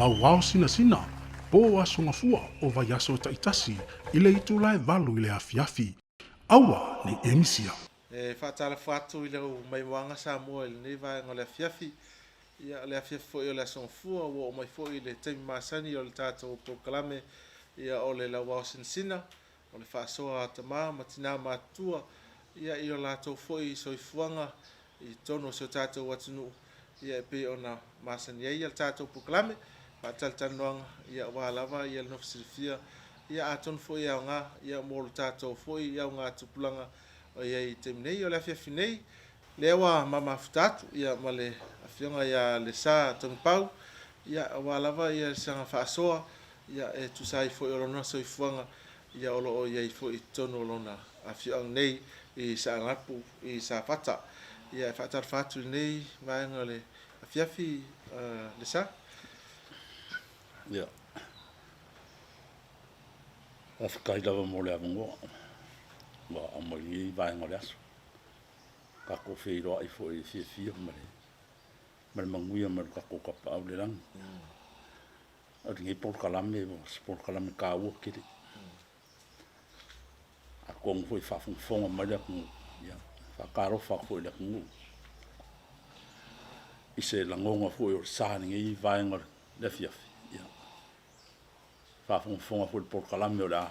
wao sina po asogafua o vai aso taʻitasi i le itulae valu i le afiafi aua nei emisia faatalafu atu i lau mai moaga sa mua i lenei vaega o le afiafi ia le afiafi foʻi o le asogafua ua o mai foʻi i le taimi masani o le tatou pokalame ia o le lauao sinasina o le faasoa tamā ma tinā matutua ia i o latou foʻi soifuaga i tonu o se o tatou atunuu ia e pei ona masani ai ia le tatou pokalame faatalanoaga ia ua lava ia le nofosilifia ia atonu foʻi e aogā ia mo lo tatou foʻi i aogā tupulaga o iai taimi nei o le afiafi nei lea ua mamafuta atu ia ma le afioga ia le sa tagipau ia ua lava ia le saga faasoa ia e tusai foʻi o lona soifuaga ia o loo iai foʻi tonu o lona afioaga nei i saagapu i sa fata ia e faatalafa atu lenei vaega o le afiafi le sa ia afekai lava mo le avagoa ua amailiai vaega o le aso kako feiloaʻi foʻi fiafia ma le maguia ma le kako kapaau le lagi o ligei polokalame ua polokalame kāua kele akogo foʻi faafogafoga mai le akugu ia faakalofa foʻi le akugu i se lagoga foʻi o le sa ligei vaega le afiafi ia faafogafoga foʻi le polokalame o le a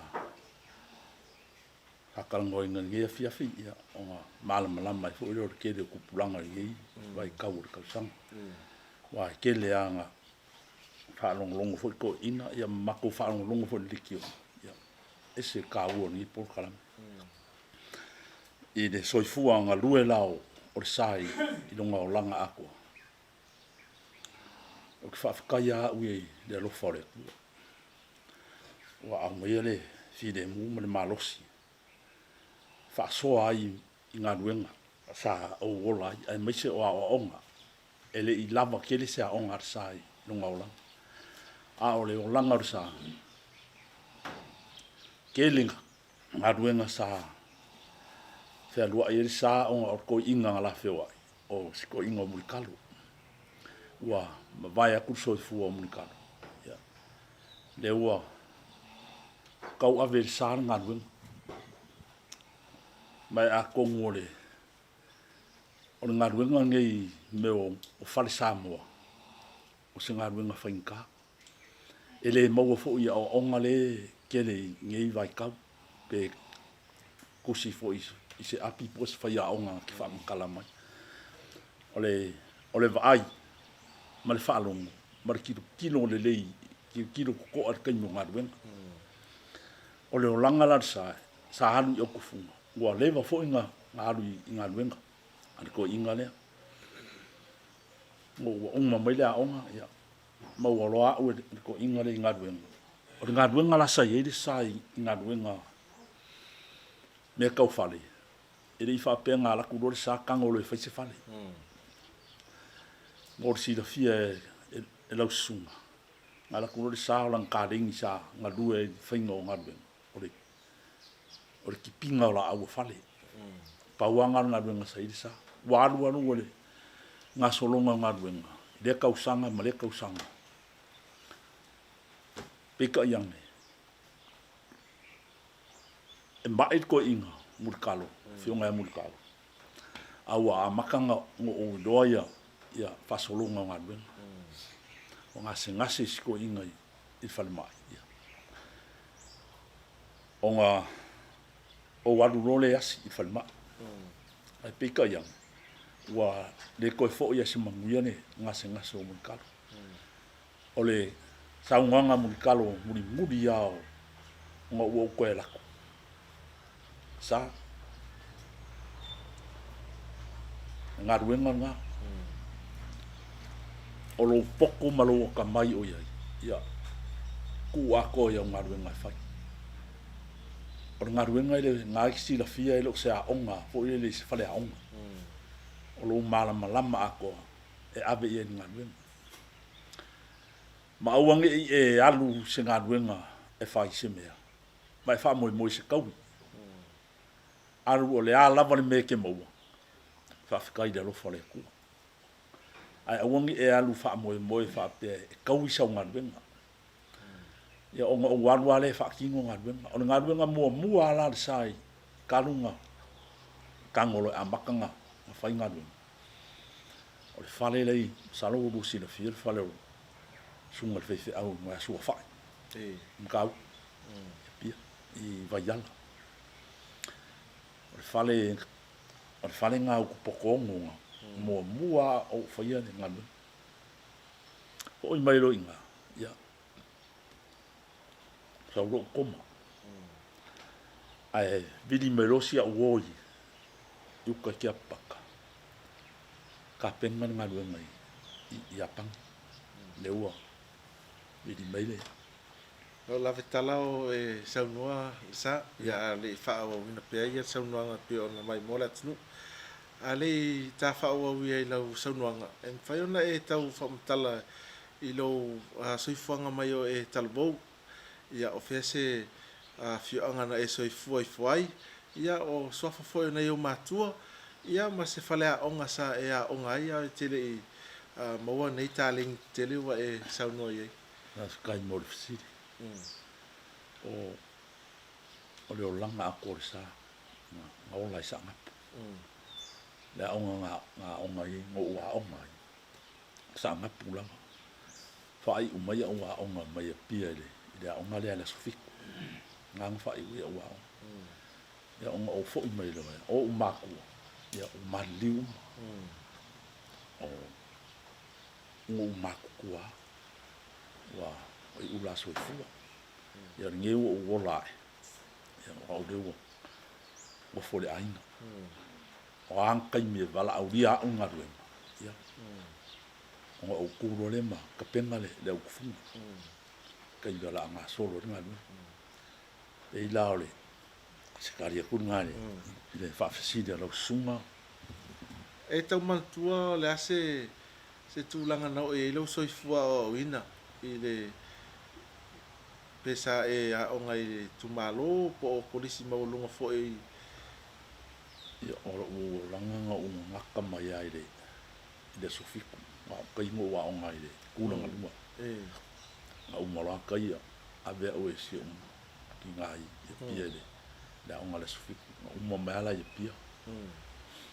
fakalagoina ligei afiafi ia oga malamalama ai foʻi le o le kele o kupulaga ligei vaikau o le kausaga ua e kele aga faalogologo foʻi koʻiina ia mamakou faalogologo foʻi le liki ia ese kāua ligei polokalame i le soifua galue lao o le sa i loga olaga akoa o ke faafekai aʻu ai le alofa o le akua ua aumaia le filemu ma le malosi faasoa ai i galuega sa ou ola ai ae maise o aʻoaʻoga e leʻi lava kele se aʻoga a le sa i loga olaga a o le olaga o le sa kele galuega sa fealuaʻi ai le sa aʻoga o le koiʻiga galafeo ai o se koiʻiga o mulikalo ua mavae aku le soifua o mulikalo ia le ua kau ave le sa le galuega mai akogu o le galuega gei me o fale samoa o se galuega faigaka e lē maua foʻi i aʻoaʻoga le kele gei vaikau pe kusi foʻi i se api po se faia aʻoga ke faamakala mai o le vaai ma le faalogo ma le kilokilo o lelei kilokilo kokoʻa le kaimi o galuega o le olaga la le sa alu i okufuga ua leva foʻi galu i galuega a le koiʻiga lea ua uma mai le aʻoga ia ma ua loa aʻu le koiʻiga le i galuega o le galuega lasai ai le sa i galuega mea kaufale e leʻi faapea galaku lo le sa kaga o lo e faise fale mo le silafia e laususuga galaku lo le sa o lagakalegi sa galue i faiga o galuega o le kipiga o laaua fale pauaga le galuega sai le sa ua alualu o le gasologa o galuega le kausaga ma le kausaga peikaʻi age e maʻi le koiʻiga mulikalo fioga e mulikalo aua amakaga o iloa ia faasologa o galuega o gasegase i se koiʻiga i le falemaʻi ia oga ou alu lo le asi i falemaʻi ae peikaʻi age ua le koe foʻi ai se maguia le gasegase o mulikalo o le saugaga mulikalo mulimuli ia o oga ua ou koe laku sa galuega ga o lou poko ma lou akamai o iai ia kuʻako ia o galuega e fai o le galuega i le gaisilafia e loo se aʻoga foʻi le se fale aʻoga o lou malamalama akoa e ave ia i le galuega ma auageʻi e alu se galuega e fai se mea ma e faamoemoe se kaui alu o le a lava le mea ke maua faafekai le alofa o le akua ai awangi e alu fa mo fa pe kau sa ngaluenga ia o walu ale fa kingo ngaluenga o ngaluenga mo ala sai kalunga kangolo ambakanga fa ngaluenga o le fale lei salo o busi na fil fale o sunga fe au mo su fa mkau pia I vaiala o le fale nga ku pokongo mo mua o faia ni ngalu o I mai lo inga ia sa ro koma ai vidi melosia woi uka kia paka ka penga ngalu ngai ia pang leua vidi meile o la vetala o e saunua sa ia le fa o ina pe ia saunua nga pe ona mai mola tnu ale ta fa o wi la saunua nga en fa ona e tau fa mtala I lo soifuanga mai o e talbo ia o fese fianga na e soifua I fuai ia o sofa foi na yo matua ia ma se falea onga sa e a onga ia tele I maua nei taling tele wa e saunua ia na sky morfisi o le langa a korsa nga o lai sa ngap le onga nga onga I ngo wa onga sa ngap pulang fai umai onga mai pia le onga le ala sofik ngang fai wi wa ya onga o fo mai le o maku ya o maliu o ngo maku kwa wa o ula so fu ya ngeu o wola ya o de o fo le aina o an kai me vala au dia unga ruem ya o kuro le ma ka penga le o fu kai la nga solo nga lu e la ole se karia ku nga le fa fasida lo sunga e tau mantua le ase se tūlanga nau e ilo soifua o ina I le pesa e a onga I tumalo po o polisi maulunga fo I ia o langa o ngaka mai ai le sofiku ma kai mo wa onga I le kulanga lua a umala kai a ve o ese ki ngai e pia le la onga le sofiku o mala e pia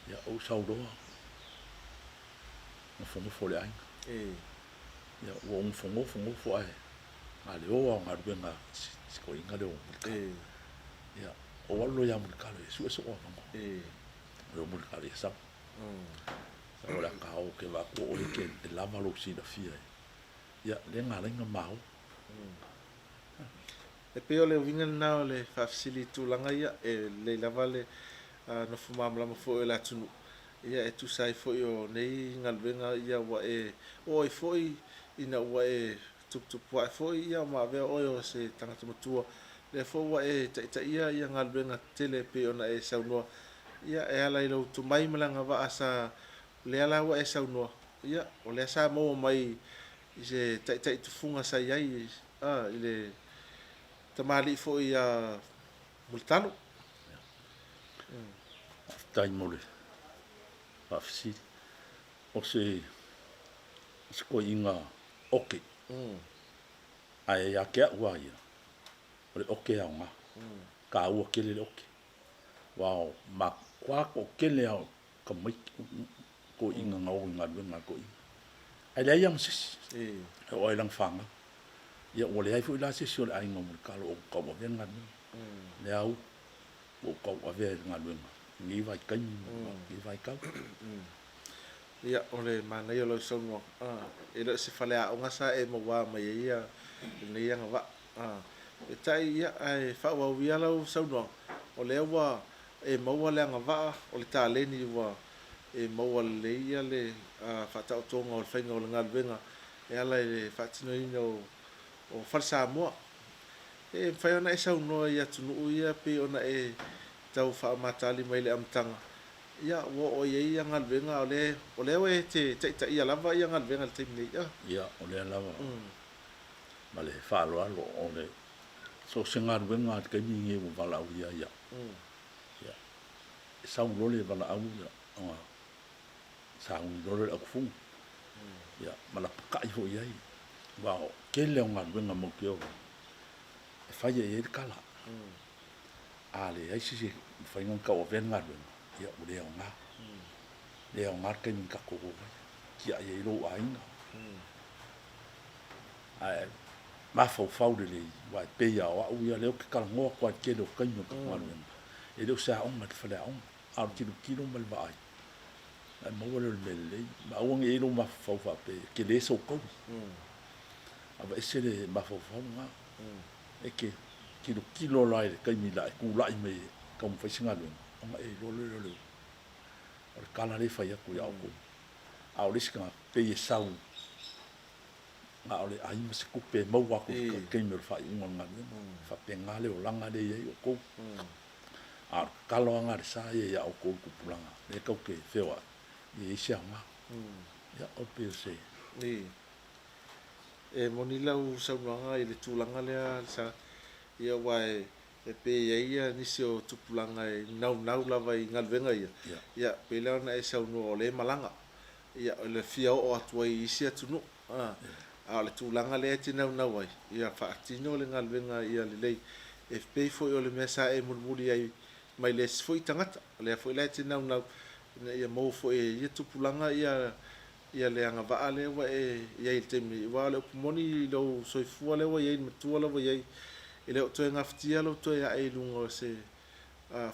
ia o saudoa no fo le ai ia o fo ai ma le o nga ruenga ko inga le o ia o walo ya mulkalo su eso o o mulkalo sa o la ka o ke va ko o ke la malo si da fia ia le nga mau e pe o le vinga na o le facility tūlanga ia e le lavale no fumamla mo fo la tunu ia e tu sai fo o nei ngalvenga ia wa e o fo ina wa e tup wa fo ia ma ve o se tanga tu tua le fo wa e ta ia ngalvenga tele pe ona e sauno ia e ala ilo tu mai malanga va asa le ala wa e sauno ia o le sa mo mai se ta tu funga sa ai ile tamali fo ia multalo tai mole afsi o se ko inga oke ai ya ke wa ia o le oke anga ka u ke le oke wow ma kwa ko ke le ka mai ko inga ngau inga nga ko ai le yang sis o ai lang fanga ia o le ai fu la se so ai ngam ka lo ko bo nga le au o ko wa ve nga ni vai kan ni vai ka ia ole mana ia lo sono e lo se fale a nga sa e mo wa mai ia ni yang va e tai ia ai fa wa via lo sono o le wa e mo wa le nga va o le ta le ni wa e mo wa le ia le fa ta to ngo fa ngo nga venga e ala e fa tino ino o falsa mo e fa ona e sa no ia tunu ia pe ona e tau fa matali mai le amtanga ia wo o ia ngal venga ole we te ia lava ia ngal venga te ni ia ole lava male fa lo ole so se ngal venga ke ni nge vala ia ia sa lo le vala au ia sa un lo le aku ia malapaka'i fo'i ai wa o kele o galuega mo ke o e fai ai le kala a le ai sisi faiga ka o venga galuega ia o le aoga le aoga le kaimi kakoko kia ai lou aiga ae mafaufau lelei ua e pei aoa'u ia leo ke kalagoa koa le kele o kaimi o kakugaluega e leo se aʻoga le faleaʻoga a o le kilokilo ma le va'ai ae maua le o le mea lelei ma ua ge'i lou mafaufau fa'ape ke lē soukau ava ese le mafaufau ga e ke kilokilo la le kaimi la e kula'i mai kaumu faisigaluega oga e lole le leu o le kala lē fai aku ia o kou a o lesi ka pei e sau a o le ai ma se kupe mau aku kaimi o le fa'ai'uga galuega fa'apega le olaga le iai o kou a o kalo aga le sa ia ia o kou kupulaga le kau ke feo ai ia isi aoga ia o pe o se e moni lau saunoaga i le tulaga lea sa ia ua e pe ai ia nisi o tupulaga e naunau lava i galuega ia pe lea ona e saunua o lē malaga ia o le fia o'o atu ai isi atunuu a o le tulaga lea te naunau ai ia fa'atino o le galuega ia lelei e pei fo'i o le mea sa e mulimuli ai mai le fo'i tagata lea fo'i lae te naunau ia mou fo'i ia tupulaga ia le agava'a lea ua e iai le taimi ua o le upu moni lou soifua lea ua iai le matua lava iai e le o toe gafitia lou toe a'e i luga o se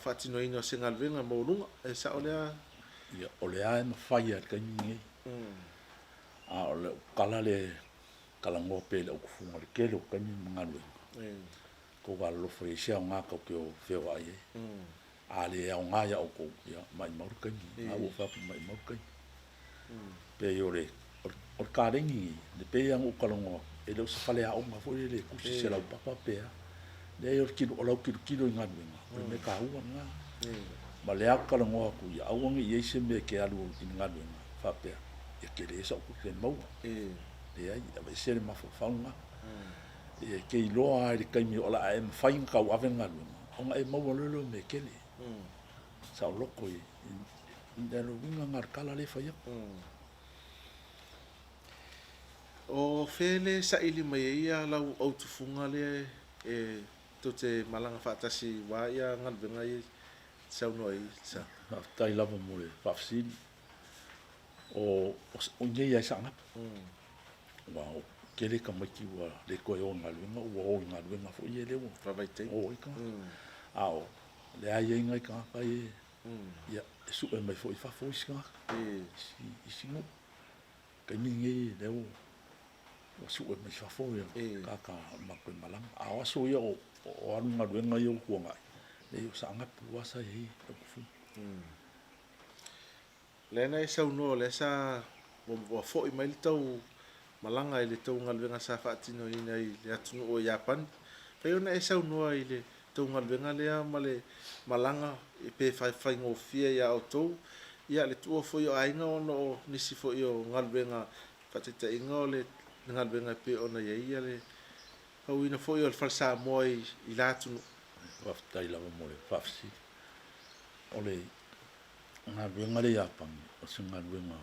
fa'atinoina o se galuega mo luga e sa'o lea ia o le a e mafai a le kaimigi ai a o le kala le kalagoa pe le aukufuga le kele o kaimi ma galuega kou alalofo ai se aoga kau ke o feo ai ai a le aoga ia o kou ia maʻimau le kaimi a ua fapu maʻimau le kaimi pe o le kalegi le pei aga o kalagoa e le o se faleaʻoga foʻi le kusi se laupapa pea lea o lau kilokilo i galuega o le mea kahua ga ma le ako kalagoa aku ia aua ge'i ai se mea ke alu i le galuega faapea ia ke lē saʻupuke maua leai ava ese le mafaufauga ia ke iloa ai le kaimi o la e mafai kau ave galuega oga e maua lolo me kele sa o loko i le alouiga galekala le fai aku o fele saʻili mai ai ia lau autufuga lea e tou te malaga fa'atasi ua ia galuega ai saunoa ai sa faafetai lava mo le faafesili o iai ai saʻagapa ua o kele kamaiki ua le koe o galuega ua o i galuega foʻi e leu favaitei o i ka a o le ai ai gai kagaka e ia e suʻe mai foʻi fafo isi kagaka isi gou kaimigi ai leu ua suʻe mai fafo ia kaka ma koe malaga a o aso ia o alu galuega ia o kuaga ai lei o saʻagapu asa iai aukufu lena e saunoa o le sa ua fo'i mai le tau malaga i le tau galuega sa fa'atinoina i le atunuu o iapani pei ona e saunoa i le tau galuega lea ma le malaga e pe faigofia ia outou ia le tu'ua fo'i o aiga ona o nisi fo'i o galuega fa'ataʻitaʻiga o le galuega pe ona iai ia le auina fo'i o le falesamoa i latunuu faafetai lava mo le faafesili o le galuega le iapagi o se galuega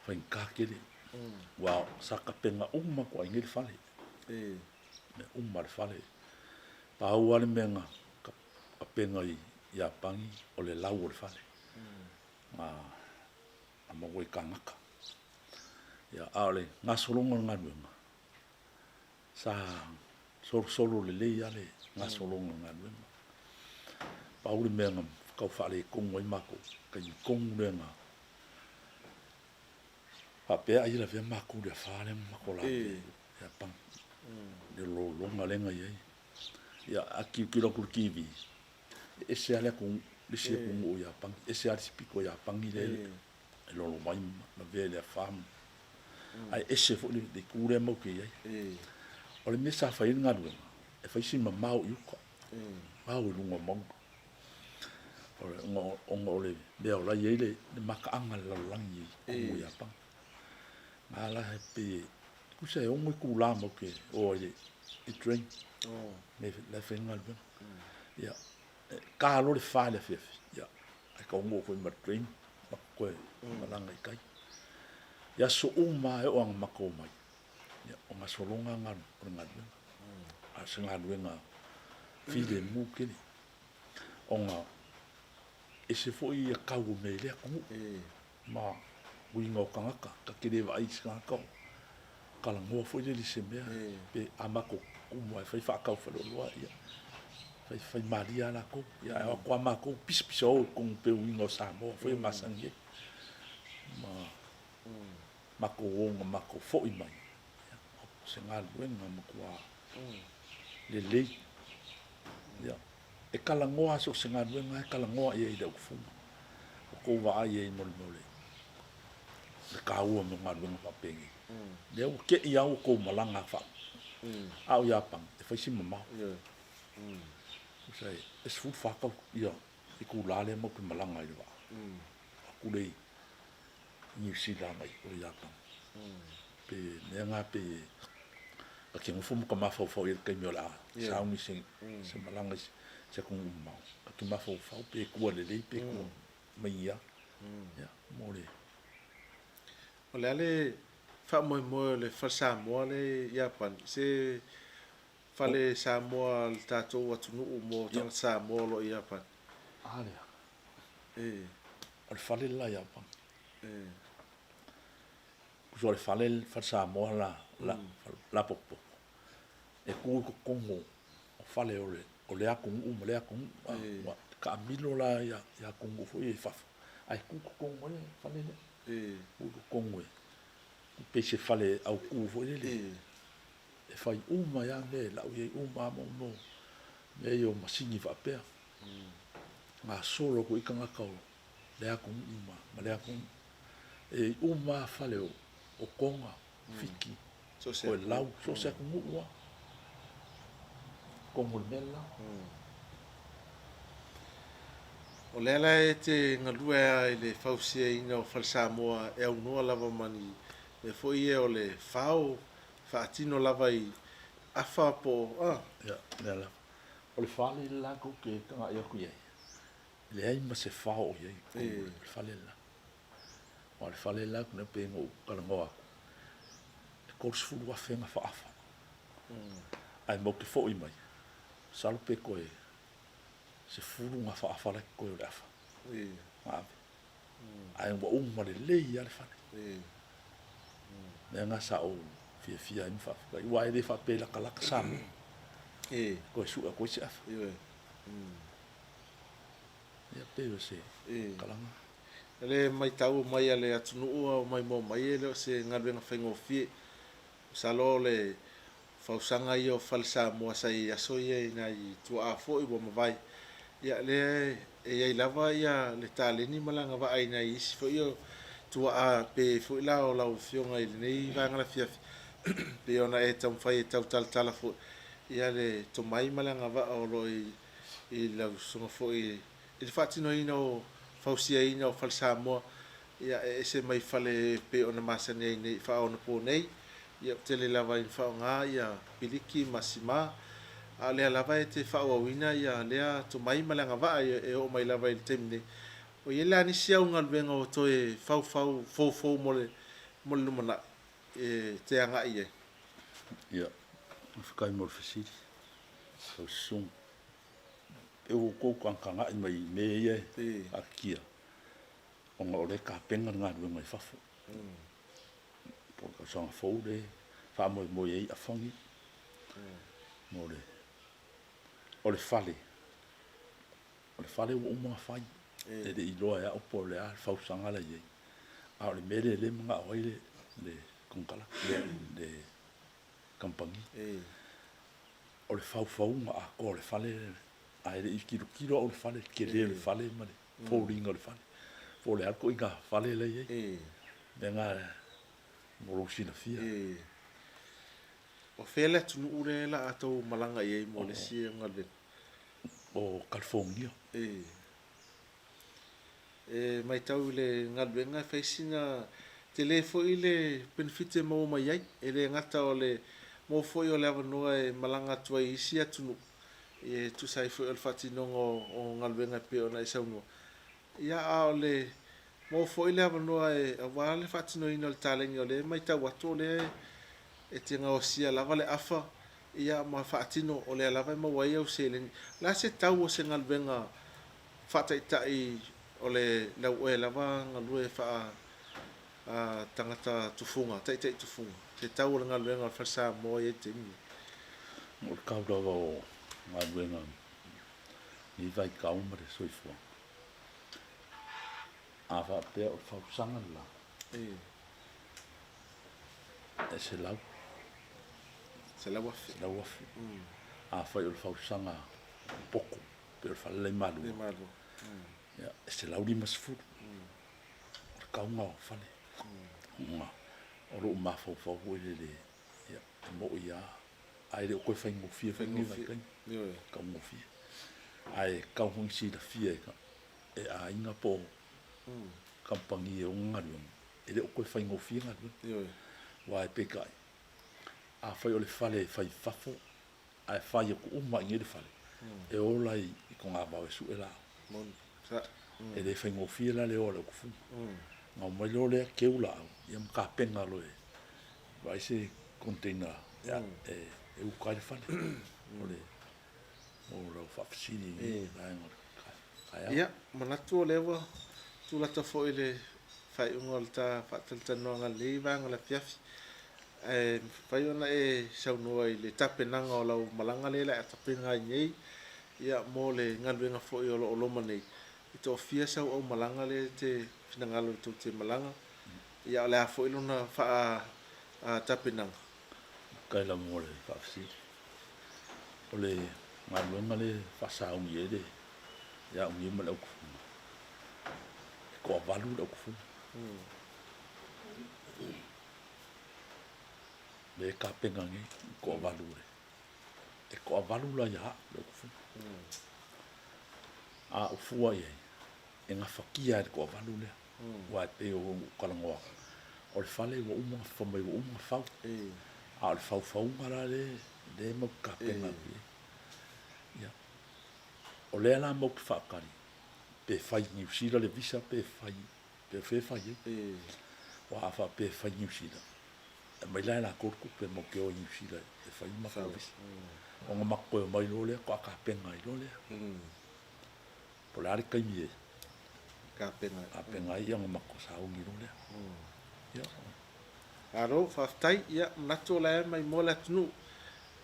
faigakele ua sakapega uma ko aiga i le fale me uma le fale paua le mega kapega i iapagi o le lau o le fale a maua i kagaka ia a o le gasologa le galuega sa solosolo lelei a le gasologa le galuega pau le mega kau fa'alekogu ai makou kaimikogu lega fa'apea ai lafia makou le afā le makolape iapagi le lologa lega iai ia a kilokilo aku le kivi ese a le akugu lesi akugu o iapagi ese a le sipiko iapagi le e lolo mai ma vea le afā ae ese fo'i le ikū lea maukei ai o le mea sa fai le galuega e faisi mamao i uka mau i luga mauga o le oga o le mea o lai ai le makaaga le lalolagi i kumu iapagi ala he pe kusa e ongo i kula mo ke o i train me le fenga le ya ka lo le fa le fe ya ai ka ongo ko ma train ma ko malanga i kai ia so uma e o ang mako mai ia o nga solonga nga o nga a singa luenga file mu kini o nga e se foi ia kau me le ko ma winga o kangaka ka kire vai ska ko kala ngo foi le se me pe amako uma fai fa kau fa lo ia fai maria la ko ia ko amako pis piso con pe winga sa mo foi masange ma mako wonga mako foi mai se nga luenga mako le le ia e kala ngoa so se nga luenga e kala ngoa ia i da ufu ko va ia i mol mole le ka ua mo nga luenga pa pengi le o ke ia o ko malanga fa au ia pang e fai si mama sai es fu fa ka ia i ku la le mo ke malanga i va ku le ni si la mai o ia pang pe ne nga pe ke mo fu mo ka ma fa fa i ke mi la sa mi se malanga se ku ma ke ma fa fa pe ku le pe ku mai ia ya mo le o le ale fa mo le fa sa mo le ia pan se fa le sa mo al tato atu no mo tan sa mo lo ia pan ale al fa le la ia pan jo le fa le fa sa mo la popo e ku ko kongo o fa le o le aku mo le aku ka milo la ya kongo fo e fa ai ku ko kongo le fa le ku ko kongo pe se fale au ku fo le e fai uma ya me la u ye uma mo mo me yo masini fa pe ma solo ko ikanga ka le aku uma ma le aku e uma fale o konga fiki so se o lau so se ku wa como mela o le ala e te ngalua i le fausia ina o falsamoa e au noa lava mani e fo ie o le fao faatino lava i afa po ya nela o le fale la ko ke tanga ia ku ye le ai ma se fao ye le fale la o le fale la ku na pe ngo kala ngoa ko su wa fenga fa afa ai mo ke fo i mai sal pe ko e se furu nga fa afa la ko le afa ai mo umma le ia le fale nga sa o fia in fa ka wa ile fa pe la kala sam ko su ko se af ya pe se kala le mai tau mai ale atunu o mai mo mai le se ngalwe nga fengo fi salo le fausanga io falsa mo sai aso ye na i tu a fo i bo mai ya le e lava ya le tale ni malanga va ai na i fo io tu a pe fo la o la fionga i nei va ngala fia pe ona e tam fai tau tal fo ia le to mai malanga va o lo i la so fo i il fatino ino fausia ino falsa mo ia e se mai fale pe ona masa nei fa ona po nei ia tele lava in fa nga ia piliki masima a le lava e te fa wina ia le to mai malanga va e o mai lava il temne o ia la ni sia unga venga o to e fo mo le mana e te anga ia fikai mo fisi so sum e o ko kanga mai me ia akia o ngore ka penga nga mai fafo po ka song fo de fa mo ye a fongi mo le o le fale o mo fai e de ilo ya o po le a fa sanga la ye a le mele le mga o le konkala de kampani o le fa a ko le fale a le kilo o le fale ke le fale ma le fo ringo le fale fo le ko inga fale le ye venga mo sina fia o fele tu ure la ato malanga ye mo le si ngalve o California mai tau le ngalve nga faisina telefo ile benefite mo mai ai ele ngata o le mo foi o le avanoa e malanga tua i isi atunu e tu sai foi o fatino o ngalve nga pe ona isa uno ia a o le mo fo ile ava no e wa le fatino ino le talengi o le mai tau atu le e tinga o sia lava le afa ia ma fatino o le lava ma wai au selen la se tau o se ngalvenga fata itai o le lau e lava ngalue fa a tangata tufunga tai tufunga se tau o ngalvenga fa sa mo e tingi mo ka do o ngalvenga ni vai ka umre soifua ava pe o fa sanga la e se lau lau afi a fa o fa sanga pouco per fa le malu ya e se lau di masfu ka unga o fa le o ro ma fo fo le ya mo ya ai de ko fa ngo fie fa ngo ka mo fie ai ka hon si da fie ka e a inga po kampangi e unga lu e de ko fa ngo fie nga lu wa pe kai a fa o le fale fa fafo ai fa ye ko uma ngi le fale e o lai ko nga ba su e la e de fa ngo fie la le o le ku fu ma mo le ke ula ia ka penga lo e vai se container ya e u ka le fale ole o lo fa fsini ia mana tu lewa tu la ta fo ile fai un ta fa ta no nga le va nga la fiafi fai ona e sau no ile tape nanga o lau malanga le la tape nga nei ia mo le ngalwe nga fo i o lo manei i to fia sau o malanga le te finangalo to te malanga ia le a fo i lona fa a tape nanga kai la mo le fa fsini ole ngalwe nga le fa sa un ye de ya un ye ma le ko valu le ku le ka penga ngi ko valu le e ko valu la ya le ku a o fua ye e nga fakia ko valu le wa te o kalango o le fale o uma fa mai o uma fa a le fa ngara le mo ka penga ya o le ala mo fa kari pe fai ni usira le visa pe fai pe fai wa fa pe fai ni usira mai la ko pe mo ke o ni usira e fai ma fa visa o ma ko mai lo le ko ka penga i lo le polari kai mi ka penga i ang ma ko sa o ni lo le ya aro fa tai ia nato la mai mo la tnu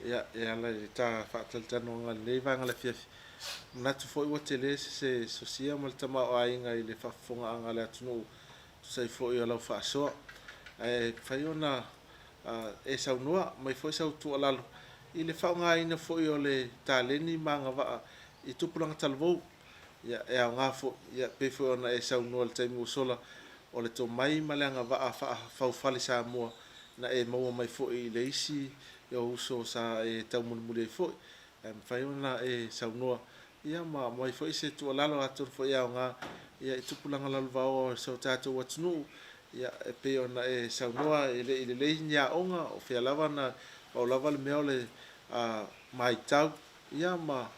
ia la ta fa ta no nga le va nga la fiafi natu foi o tele se sosia mal tama o ainga i le fafonga anga le atunu sai foi o lau fa so fai ona e sau noa mai foi sau tu alalo i le fa nga ina foi o le taleni manga va i tupulanga talvo ia e nga fo ia pe foi ona e sau noa le taimu sola o le to mai malanga va fa fale sa mo na e mo mai foi i le isi yo uso sa e tau mulmule foi fai ona e sau noa ia ma mai foi se tu lalo atu foi ia nga ia tupulanga lalo va o so tato watnu ia e pe ona e sau noa ile nya onga o fe lava na o lava le meole a mai tau ia ma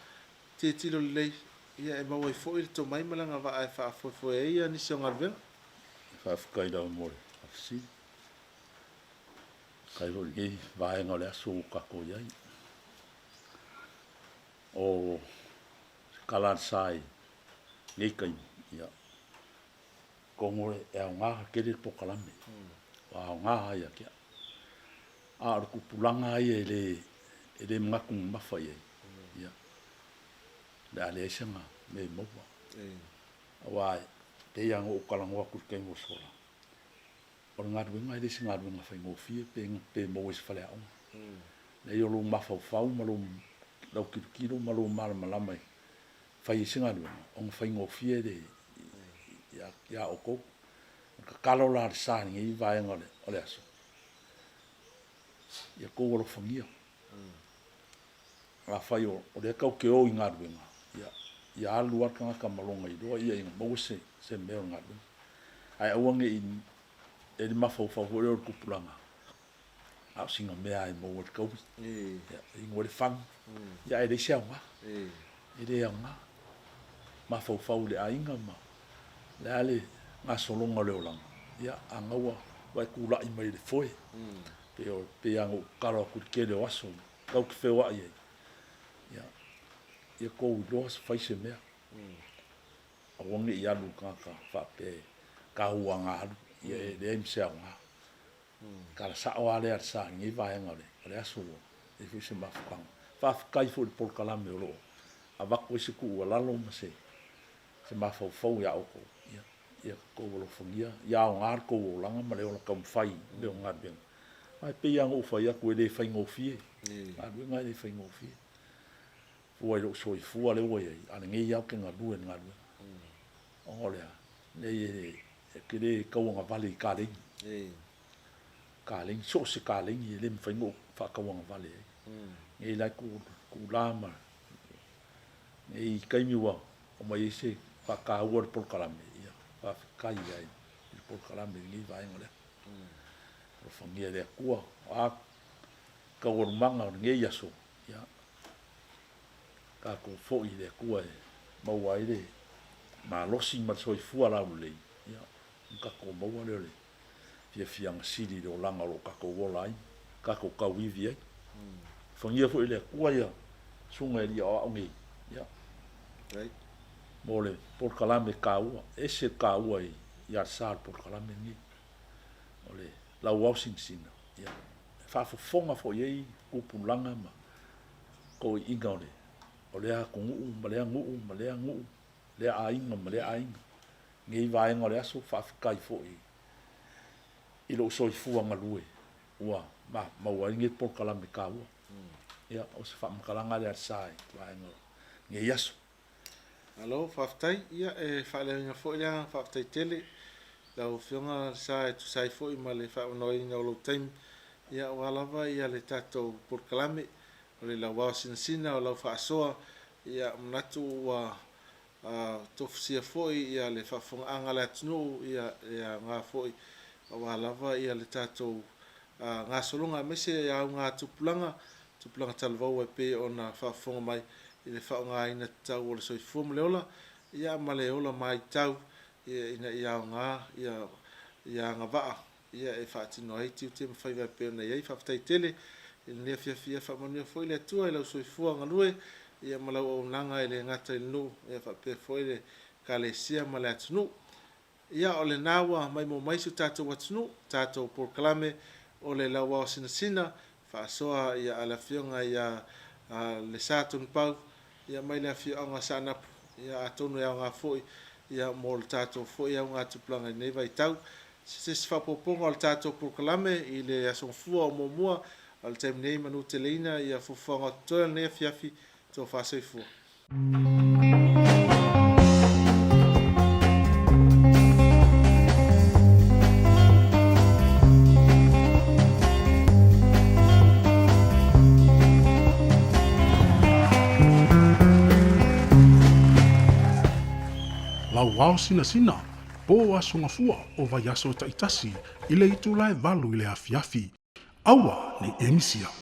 te tilo le ia e mau foi to mai malanga va e fa foi ia ni so ngalve fa kai da mo si kai lo ge va en ole su ka ko ia o kalan sai nei kai ia kongo e nga ke le pokalame wa nga ia kia a ku pulanga ia ele ngaku mafa ia ia da le sanga me mo wa te yang o kalango ku ke mo sola o nga du nga ile singa du nga fa ngo fie pe mo is fale au le yo lu mafa fa mo lu lo kilo mo lu mal malamai fai singa lu on fai ngo fie de ya o ko ka kalo la sa ni vai ngole ole aso ya ko lo fangia la fai o le ka ke o inga du ya lu ar ka malonga i do ia mo se me nga du ai awange in e ma fo o ku pulanga a singa me ai mo o ko ya ngole fang ya e de sia ma e de nga ma fo le ainga ma le ale ngā solonga leo langa. Ia, angaua, wai kula i mai le foe. Pe ango karo ku kele o aso, kau ki whewa i ei. Ia kou loa sa whaise mea. A wangi i anu kaka, whape, ka hua ngā alu, ia e le aimse au ngā. Kara sa o ale ar sa, ngi vaenga le aso o, e whaise mawhukanga. Whawhikai fo le polkalame o loo. A wako isi ku ua lalo ma se mawhau ia oko. Ia kou alo whangia, ia o ngār kou o langa, ma leo la kam whai, leo ngā benga. Mai pe yang o whai aku e le whai ngofie. A rui ngai le whai ngofie. Fua i lo soi fua le oi ai, ane ngai au ke ngā ruen ngā ruen. O lea, nei e ke le kauanga vale i kālengi. Kālengi, so se kālengi e le mwhai ngō whakauanga vale ai. Ngai lai ku lāma. Ngai kaimi wa, o mai e se whakaua le polkalame. Ia, whawhikai ai, le polkalame ngai vaenga lea. O whangia lea kua, a kawarumanga o ngai aso. Ia, ka ko fo'i lea kua e maua ele, ma losi ma soi fua lau lei. Ia, ka ko maua leo le. Fianga siri le o langa lo ka ko wola ai, ka ko kauivi ai. Whangia fo'i lea kua ia, sunga e lia o au ngai. Ia. Mo le polkalame kāua, ese kāua i arsar polkalame ngai. O le lau au sinsina. Ia. Whafofonga fo iei kupulanga ma ko i inga o le. O lea ko nguu, ma lea nguu, ma lea nguu. Lea ainga, ma lea ainga. Ngai vaenga o le aso whawhikai fo i. I lo soi fuanga lue. Ua, maua inget polkalame kāua. Ia, o se whamakaranga le arsai. Vaenga ngai aso. Alo, whaftai, ia e whaelenga fo i lea, whaftai tele. Lau whionga sa e tu sai fo i ma le whaonoi nga o lo taimi. Ia o alawa ia le tatou polkalame. O le lau wao sina o lau whaasoa. Ia mnatu ua tofusia fo i ia le whafonga anga le atunu. Ia ngā fo i o alawa ia le tatou ngā solonga mese ia ngā tupulanga. Tupulanga talvau e pe o na whafonga mai. I le whaonga ina tau o le soifua mo leola, ia ma leola mai tau, ia o ngā, ia ngā waa, ia e whaatino hei tiu te mawhaiwa peo nei ei, whaftai tele, i le nea fia whamania fo i le atua, i lau soifua ngā lue, ia ma lau o nanga i le ngata i nu, ia whapea fo i le ka le sia ma le atunu. Ia o le nawa mai mo maisu tātou atunu, tātou polkalame o le lau wao sina, whaasoa ia ala fionga ia le sātun pau, ia mai le afia o ngā sānapu, ia atonu ia o ngā foi, ia mō le tātou foi ia o ngā tupulanga nei vai tau. Se whapoponga o le tātou polkalame i le asongfua o mōmua, o le taim nei manu te leina, ia fufuanga o toa nei afiafi tō whāsoifua. Lau wao sina, po aso ngafua o vai aso taitasi i le itulae valu i le afiafi. Aua ni emisia.